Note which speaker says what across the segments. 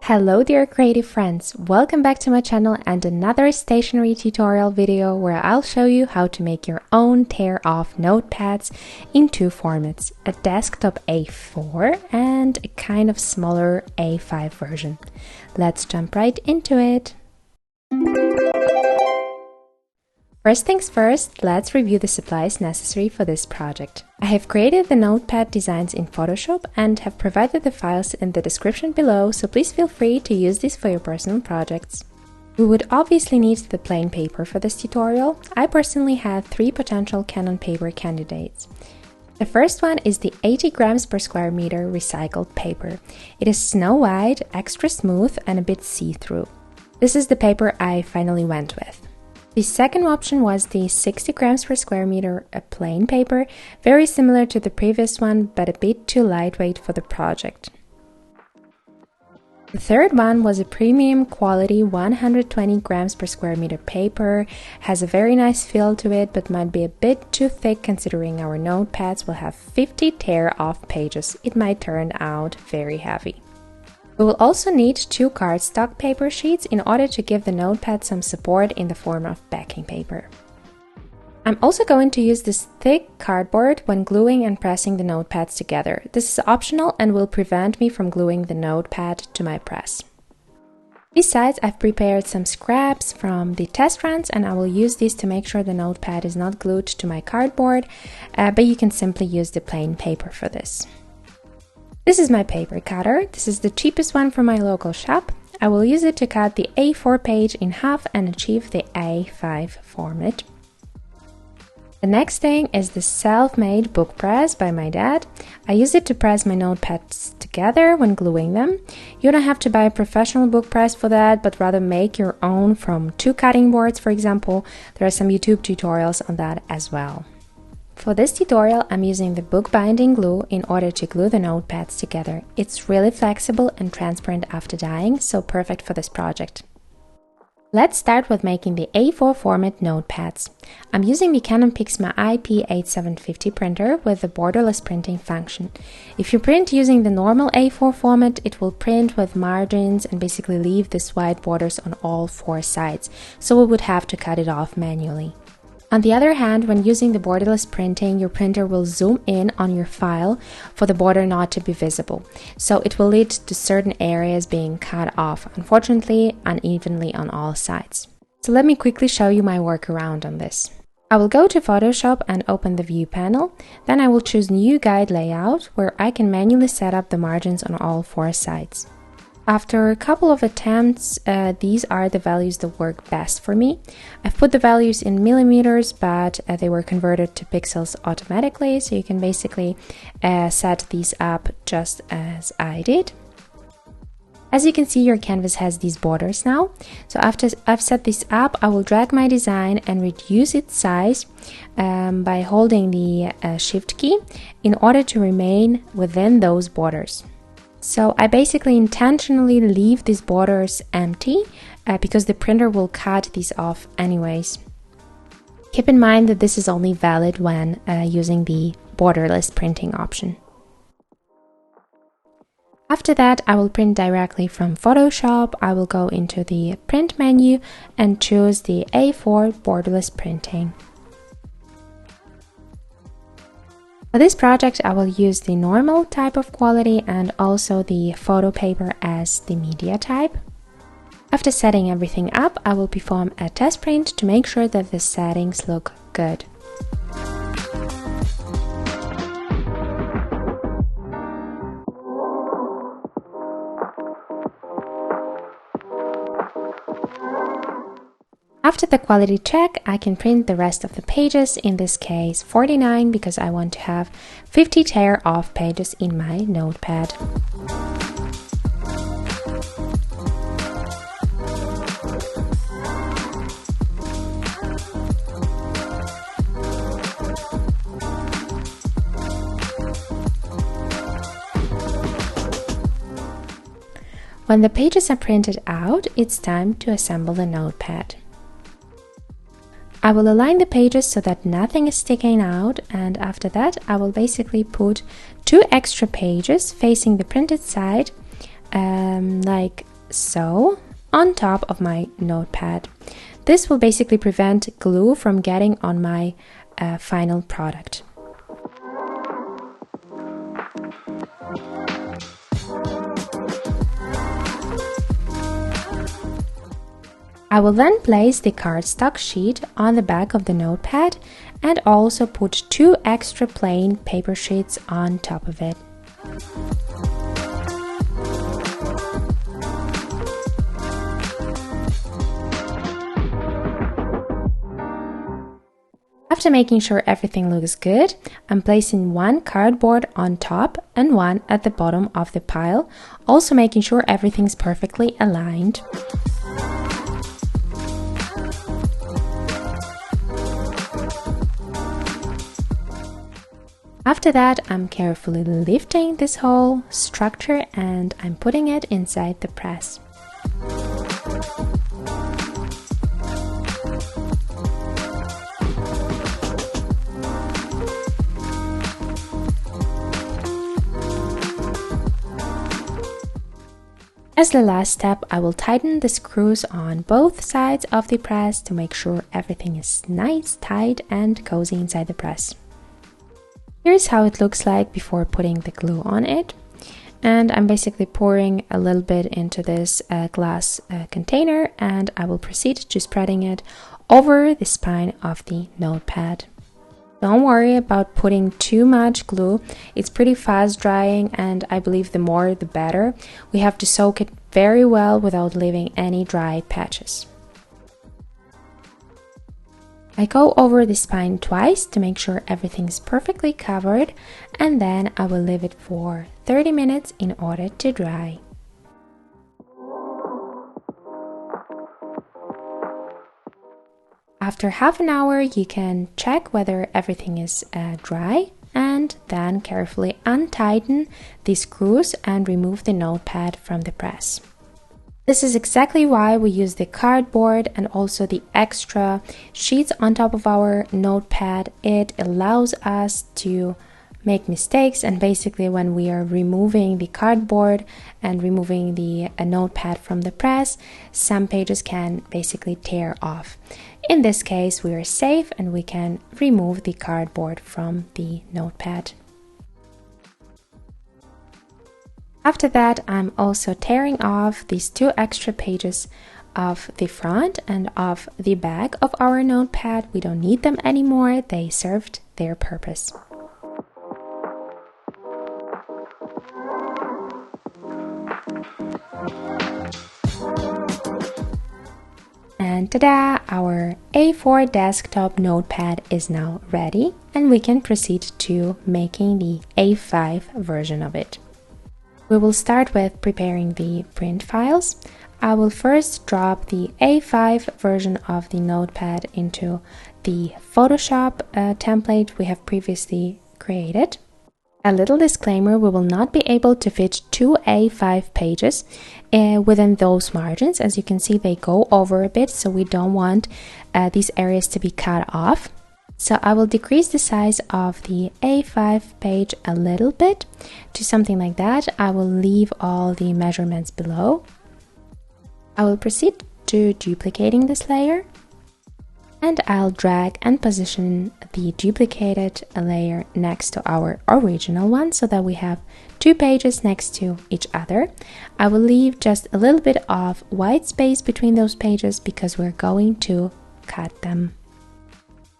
Speaker 1: Hello dear creative friends, welcome back to my channel and another stationery tutorial video where I'll show you how to make your own tear-off notepads in two formats, a desktop A4 and a kind of smaller A5 version. Let's jump right into it. First things first, let's review the supplies necessary for this project. I have created the notepad designs in Photoshop and have provided the files in the description below, so please feel free to use these for your personal projects. We would obviously need the plain paper for this tutorial. I personally had 3 potential Canon paper candidates. The first one is the 80 grams per square meter recycled paper. It is snow white, extra smooth and a bit see-through. This is the paper I finally went with. The second option was the 60 grams per square meter, a plain paper, very similar to the previous one, but a bit too lightweight for the project. The third one was a premium quality 120 grams per square meter paper, has a very nice feel to it, but might be a bit too thick considering our notepads will have 50 tear-off pages. It might turn out very heavy. We will also need 2 cardstock paper sheets in order to give the notepad some support in the form of backing paper. I'm also going to use this thick cardboard when gluing and pressing the notepads together. This is optional and will prevent me from gluing the notepad to my press. Besides, I've prepared some scraps from the test runs and I will use these to make sure the notepad is not glued to my cardboard, but you can simply use the plain paper for this. This is my paper cutter. This is the cheapest one from my local shop. I will use it to cut the A4 page in half and achieve the A5 format. The next thing is the self-made book press by my dad. I use it to press my notepads together when gluing them. You don't have to buy a professional book press for that, but rather make your own from 2 cutting boards, for example. There are some YouTube tutorials on that as well. For this tutorial, I'm using the bookbinding glue in order to glue the notepads together. It's really flexible and transparent after dyeing, so perfect for this project. Let's start with making the A4 format notepads. I'm using the Canon Pixma IP8750 printer with the borderless printing function. If you print using the normal A4 format, it will print with margins and basically leave these white borders on all 4 sides, so we would have to cut it off manually. On the other hand, when using the borderless printing, your printer will zoom in on your file for the border not to be visible. So it will lead to certain areas being cut off, unfortunately, unevenly on all sides. So let me quickly show you my workaround on this. I will go to Photoshop and open the View panel. Then I will choose New Guide Layout, where I can manually set up the margins on all 4 sides. After a couple of attempts, these are the values that work best for me. I've put the values in millimeters, but they were converted to pixels automatically, so you can basically set these up just as I did. As you can see, your canvas has these borders now. So after I've set this up, I will drag my design and reduce its size by holding the Shift key in order to remain within those borders. So I basically intentionally leave these borders empty because the printer will cut these off anyways. Keep in mind that this is only valid when using the borderless printing option. After that, I will print directly from Photoshop. I will go into the print menu and choose the A4 borderless printing. For this project, I will use the normal type of quality and also the photo paper as the media type. After setting everything up, I will perform a test print to make sure that the settings look good. After the quality check, I can print the rest of the pages, in this case 49, because I want to have 50 tear-off pages in my notepad. When the pages are printed out, it's time to assemble the notepad. I will align the pages so that nothing is sticking out, and after that I will basically put 2 extra pages facing the printed side, like so on top of my notepad. This will basically prevent glue from getting on my final product. I will then place the cardstock sheet on the back of the notepad and also put 2 extra plain paper sheets on top of it. After making sure everything looks good, I'm placing 1 cardboard on top and 1 at the bottom of the pile, also making sure everything's perfectly aligned. After that, I'm carefully lifting this whole structure and I'm putting it inside the press. As the last step, I will tighten the screws on both sides of the press to make sure everything is nice, tight and cozy inside the press. Here's how it looks like before putting the glue on it. And I'm basically pouring a little bit into this glass container, and I will proceed to spreading it over the spine of the notepad. Don't worry about putting too much glue. It's pretty fast drying, and I believe the more the better. We have to soak it very well without leaving any dry patches. I go over the spine twice to make sure everything's perfectly covered, and then I will leave it for 30 minutes in order to dry. After half an hour, you can check whether everything is dry, and then carefully untighten the screws and remove the notepad from the press. This is exactly why we use the cardboard and also the extra sheets on top of our notepad. It allows us to make mistakes, and basically when we are removing the cardboard and removing the notepad from the press, some pages can basically tear off. In this case, we are safe and we can remove the cardboard from the notepad. After that, I'm also tearing off these 2 extra pages of the front and of the back of our notepad. We don't need them anymore, they served their purpose. And ta-da! Our A4 desktop notepad is now ready, and we can proceed to making the A5 version of it. We will start with preparing the print files. I will first drop the A5 version of the notepad into the Photoshop template we have previously created. A little disclaimer, we will not be able to fit 2 A5 pages within those margins. As you can see, they go over a bit, so we don't want these areas to be cut off. So I will decrease the size of the A5 page a little bit to something like that. I will leave all the measurements below. I will proceed to duplicating this layer, and I'll drag and position the duplicated layer next to our original one so that we have 2 pages next to each other. I will leave just a little bit of white space between those pages because we're going to cut them.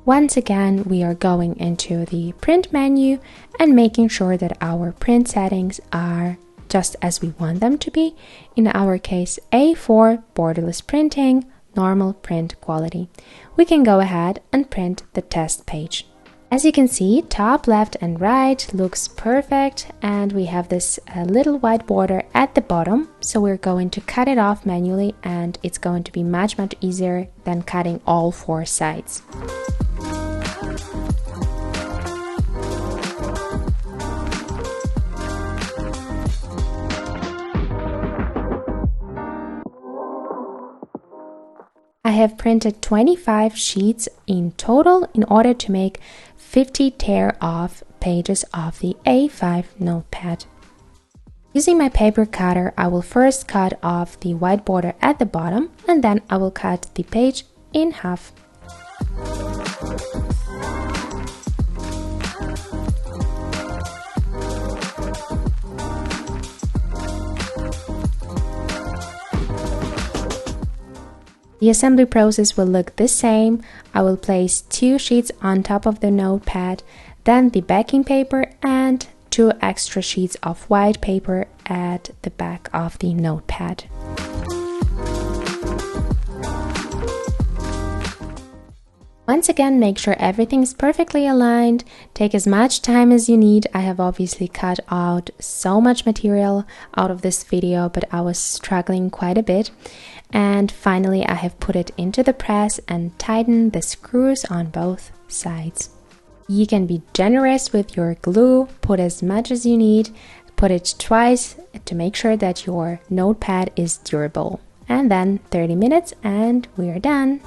Speaker 1: Once again, we are going into the print menu and making sure that our print settings are just as we want them to be. In our case, A4 borderless printing, normal print quality. We can go ahead and print the test page. As you can see, top, left and right looks perfect, and we have this little white border at the bottom, so we're going to cut it off manually, and it's going to be much easier than cutting all 4 sides. I have printed 25 sheets in total in order to make 50 tear-off pages of the A5 notepad. Using my paper cutter, I will first cut off the white border at the bottom, and then I will cut the page in half. The assembly process will look the same. I will place 2 sheets on top of the notepad, then the backing paper and 2 extra sheets of white paper at the back of the notepad. Once again, make sure everything is perfectly aligned. Take as much time as you need. I have obviously cut out so much material out of this video, but I was struggling quite a bit. And finally, I have put it into the press and tightened the screws on both sides. You can be generous with your glue, put as much as you need, put it twice to make sure that your notepad is durable. And then 30 minutes and we are done.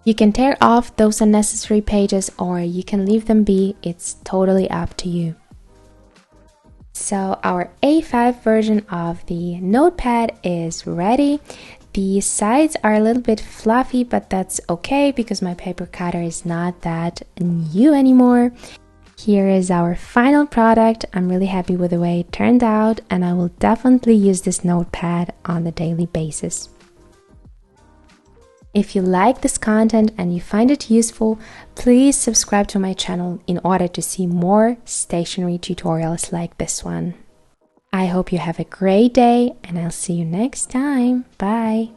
Speaker 1: You can tear off those unnecessary pages or you can leave them be, it's totally up to you. So our A5 version of the notepad is ready. The sides are a little bit fluffy, but that's okay because my paper cutter is not that new anymore. Here is our final product. I'm really happy with the way it turned out, and I will definitely use this notepad on a daily basis. If you like this content and you find it useful, please subscribe to my channel in order to see more stationery tutorials like this one. I hope you have a great day and I'll see you next time. Bye!